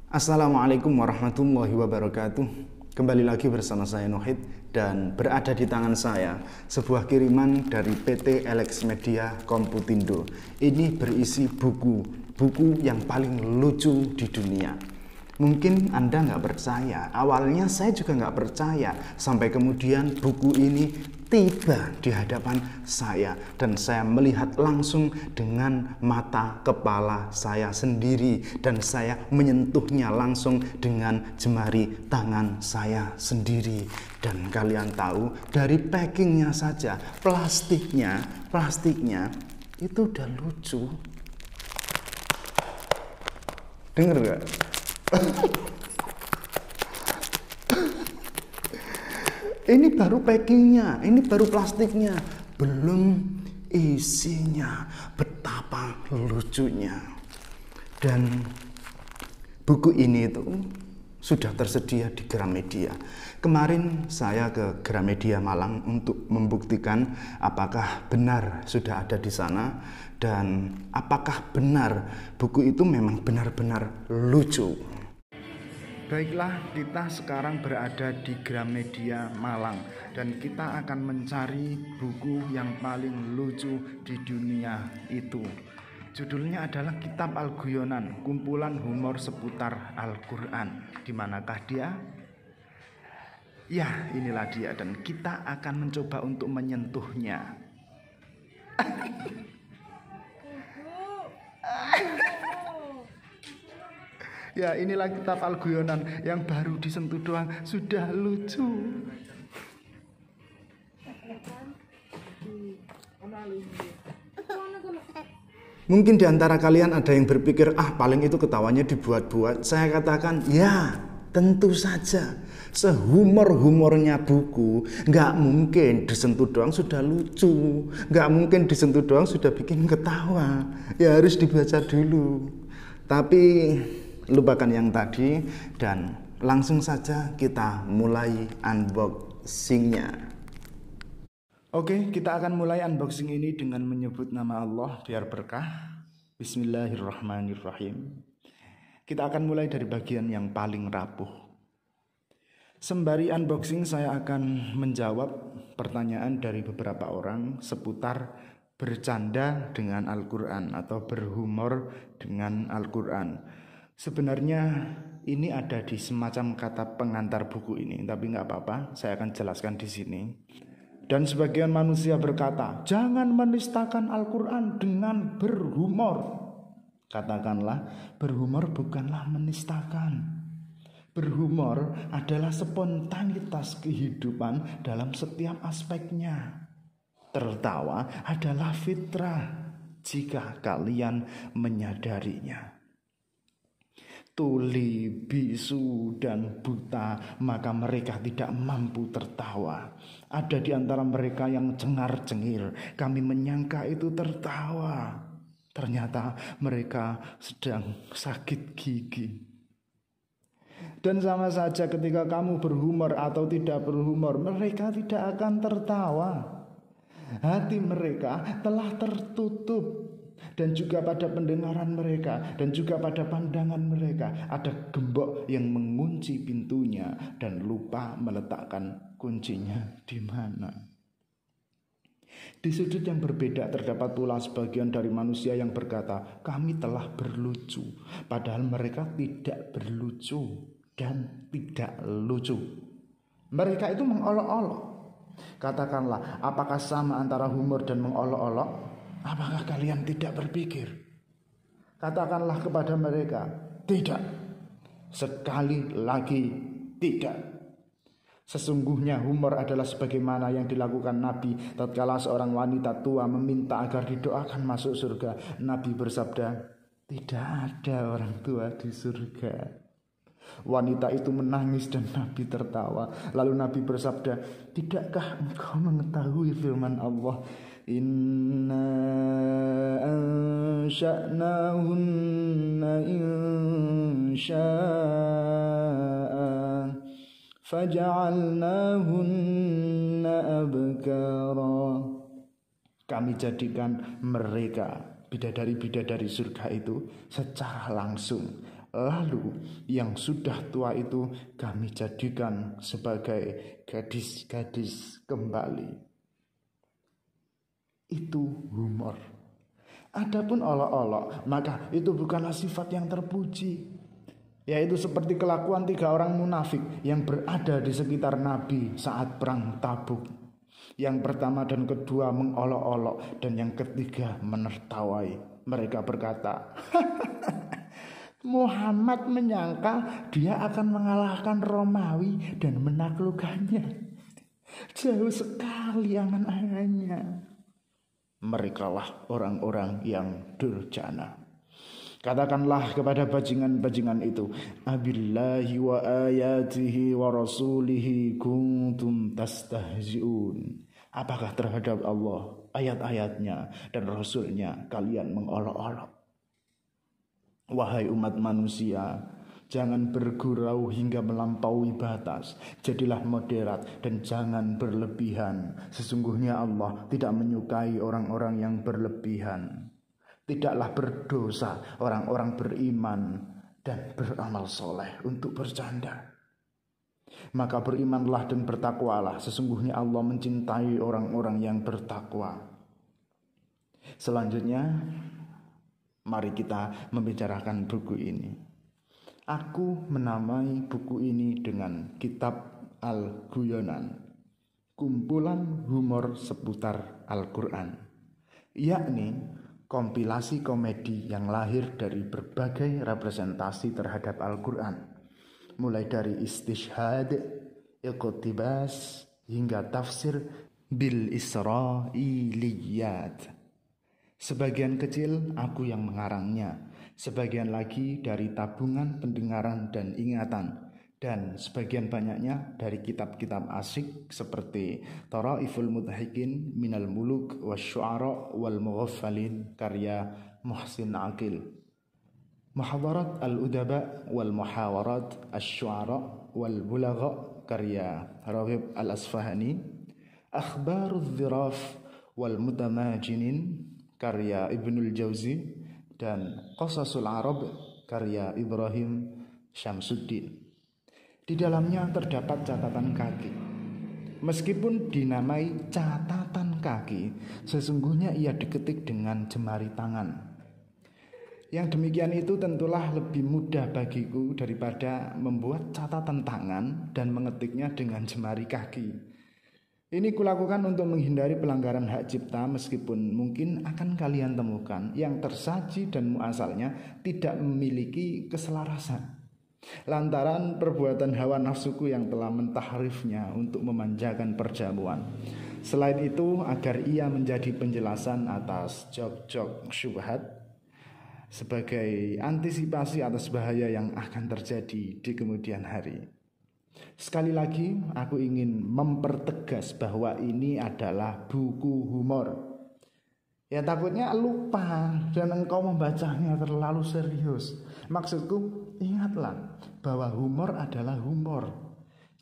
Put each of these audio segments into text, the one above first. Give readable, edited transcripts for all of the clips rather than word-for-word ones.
Assalamualaikum warahmatullahi wabarakatuh. Kembali lagi bersama saya Nohid dan berada di tangan saya sebuah kiriman dari PT Elex Media Komputindo. Ini berisi buku yang paling lucu di dunia. Mungkin Anda nggak percaya, awalnya saya juga nggak percaya, sampai kemudian buku ini tiba di hadapan saya dan saya melihat langsung dengan mata kepala saya sendiri dan saya menyentuhnya langsung dengan jemari tangan saya sendiri. Dan kalian tahu, dari packingnya saja, plastiknya itu udah lucu. Dengar gak? Ini baru packingnya, ini baru plastiknya, belum isinya. Betapa lucunya. Dan buku ini itu sudah tersedia di Gramedia. Kemarin saya ke Gramedia Malang untuk membuktikan apakah benar sudah ada di sana dan apakah benar buku itu memang benar-benar lucu. Baiklah, kita sekarang berada di Gramedia Malang dan kita akan mencari buku yang paling lucu di dunia itu. Judulnya adalah Kitab Al-Guyonan, kumpulan humor seputar Al-Quran. Di manakah dia? Ya, inilah dia dan kita akan mencoba untuk menyentuhnya. Ya, inilah Kitab Al-Guyonan yang baru disentuh doang sudah lucu. Mungkin di antara kalian ada yang berpikir, paling itu ketawanya dibuat-buat. Saya katakan, ya tentu saja. Sehumor-humornya buku, nggak mungkin disentuh doang sudah lucu. Nggak mungkin disentuh doang sudah bikin ketawa. Ya harus dibaca dulu. Tapi lupakan yang tadi dan langsung saja kita mulai unboxingnya. Oke, kita akan mulai unboxing ini dengan menyebut nama Allah biar berkah. Bismillahirrahmanirrahim. Kita akan mulai dari bagian yang paling rapuh. Sembari unboxing saya akan menjawab pertanyaan dari beberapa orang seputar bercanda dengan Al-Quran atau berhumor dengan Al-Quran. Sebenarnya ini ada di semacam kata pengantar buku ini, tapi nggak apa-apa, saya akan jelaskan di sini. Dan sebagian manusia berkata, jangan menistakan Al-Quran dengan berhumor. Katakanlah, berhumor bukanlah menistakan. Berhumor adalah spontanitas kehidupan dalam setiap aspeknya. Tertawa adalah fitrah jika kalian menyadarinya. Tuli, bisu, dan buta, maka mereka tidak mampu tertawa. Ada di antara mereka yang cengar-cengir. Kami menyangka itu tertawa. Ternyata mereka sedang sakit gigi. Dan sama saja ketika kamu berhumor atau tidak berhumor, mereka tidak akan tertawa. Hati mereka telah tertutup. Dan juga pada pendengaran mereka dan juga pada pandangan mereka ada gembok yang mengunci pintunya dan lupa meletakkan kuncinya di mana. Di sudut yang berbeda terdapat pula sebagian dari manusia yang berkata, kami telah berlucu, padahal mereka tidak berlucu dan tidak lucu. Mereka itu mengolok-olok. Katakanlah, apakah sama antara humor dan mengolok-olok? Apakah kalian tidak berpikir? Katakanlah kepada mereka, tidak. Sekali lagi, tidak. Sesungguhnya humor adalah sebagaimana yang dilakukan Nabi tatkala seorang wanita tua meminta agar didoakan masuk surga. Nabi bersabda, tidak ada orang tua di surga. Wanita itu menangis dan Nabi tertawa. Lalu Nabi bersabda, tidakkah engkau mengetahui firman Allah, inna ansha'nahunna insya'a faja'alnahunna abkara. Kami jadikan mereka bidadari-bidadari surga itu secara langsung Lalu yang sudah tua itu kami jadikan sebagai gadis-gadis kembali. Itu humor. Adapun olok-olok, maka itu bukanlah sifat yang terpuji. Yaitu seperti kelakuan 3 orang munafik yang berada di sekitar Nabi saat perang Tabuk. Yang pertama dan kedua mengolok-olok, dan yang ketiga menertawai. Mereka berkata, Muhammad menyangka dia akan mengalahkan Romawi dan menaklukkannya. Jauh sekali angan-angannya. Merekalah orang-orang yang durjana. Katakanlah kepada bajingan-bajingan itu, Abillahi wa ayatihi wa rasulihi kuntum tastahzi'un. Apakah terhadap Allah, ayat-ayatnya dan Rasulnya kalian mengolok-olok? Wahai umat manusia, jangan bergurau hingga melampaui batas. Jadilah moderat dan jangan berlebihan. Sesungguhnya Allah tidak menyukai orang-orang yang berlebihan. Tidaklah berdosa orang-orang beriman dan beramal soleh untuk bercanda. Maka berimanlah dan bertakwalah. Sesungguhnya Allah mencintai orang-orang yang bertakwa. Selanjutnya, mari kita membicarakan buku ini. Aku menamai buku ini dengan Kitab Al-Guyonan, kumpulan humor seputar Al-Quran, yakni kompilasi komedi yang lahir dari berbagai representasi terhadap Al-Quran, mulai dari istishhad, iqtibas, hingga tafsir bil Israiliyat. Sebagian kecil aku yang mengarangnya, sebagian lagi dari tabungan pendengaran dan ingatan, dan sebagian banyaknya dari kitab-kitab asyik seperti Taraiful Mudhahikin Minal Muluk Wasyu'ara Wal Mughafalin karya Muhsin Aqil, Muhadharat Al-Udaba Wal Muhawarat Asyu'ara Wal Bulagha karya Raghib Al-Asfahani, Akhbarul Dhiraf Wal Mutamajinin karya Ibnul Jauzi, dan Qasasul Arab karya Ibrahim Syamsuddin. Di dalamnya terdapat catatan kaki. Meskipun dinamai catatan kaki, sesungguhnya ia diketik dengan jemari tangan. Yang demikian itu tentulah lebih mudah bagiku daripada membuat catatan tangan dan mengetiknya dengan jemari kaki. Ini kulakukan untuk menghindari pelanggaran hak cipta, meskipun mungkin akan kalian temukan yang tersaji dan muasalnya tidak memiliki keselarasan, lantaran perbuatan hawa nafsuku yang telah mentahrifnya untuk memanjakan perjamuan. Selain itu, agar ia menjadi penjelasan atas jok-jok syubhat sebagai antisipasi atas bahaya yang akan terjadi di kemudian hari. Sekali lagi, aku ingin mempertegas bahwa ini adalah buku humor. Ya takutnya lupa dan engkau membacanya terlalu serius. Maksudku, ingatlah bahwa humor adalah humor.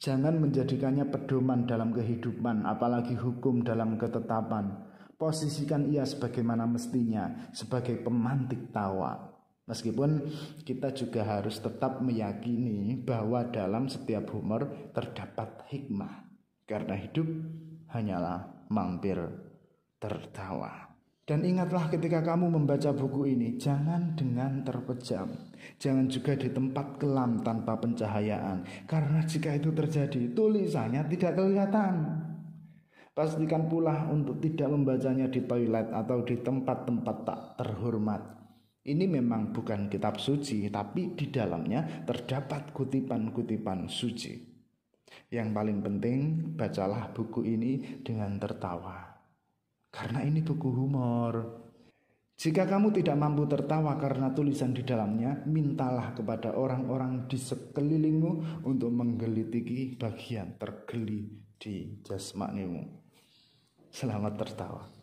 Jangan menjadikannya pedoman dalam kehidupan, apalagi hukum dalam ketetapan. Posisikan ia sebagaimana mestinya, sebagai pemantik tawa. Meskipun kita juga harus tetap meyakini bahwa dalam setiap humor terdapat hikmah. Karena hidup hanyalah mampir tertawa. Dan ingatlah ketika kamu membaca buku ini, jangan dengan terpejam. Jangan juga di tempat kelam tanpa pencahayaan. Karena jika itu terjadi, tulisannya tidak kelihatan. Pastikan pula untuk tidak membacanya di toilet atau di tempat-tempat tak terhormat. Ini memang bukan kitab suci, tapi di dalamnya terdapat kutipan-kutipan suci. Yang paling penting, bacalah buku ini dengan tertawa. Karena ini buku humor. Jika kamu tidak mampu tertawa karena tulisan di dalamnya, mintalah kepada orang-orang di sekelilingmu untuk menggelitiki bagian tergeli di jasmanimu. Selamat tertawa.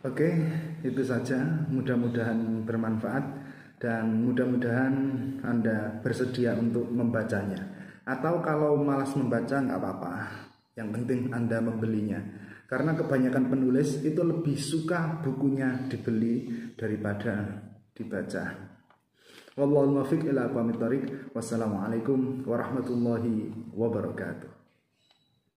Oke, itu saja. Mudah-mudahan bermanfaat dan mudah-mudahan Anda bersedia untuk membacanya. Atau kalau malas membaca nggak apa-apa. Yang penting Anda membelinya. Karena kebanyakan penulis itu lebih suka bukunya dibeli daripada dibaca. Wallahul muwaffiq ila aqwamit thoriq. Wassalamualaikum warahmatullahi wabarakatuh.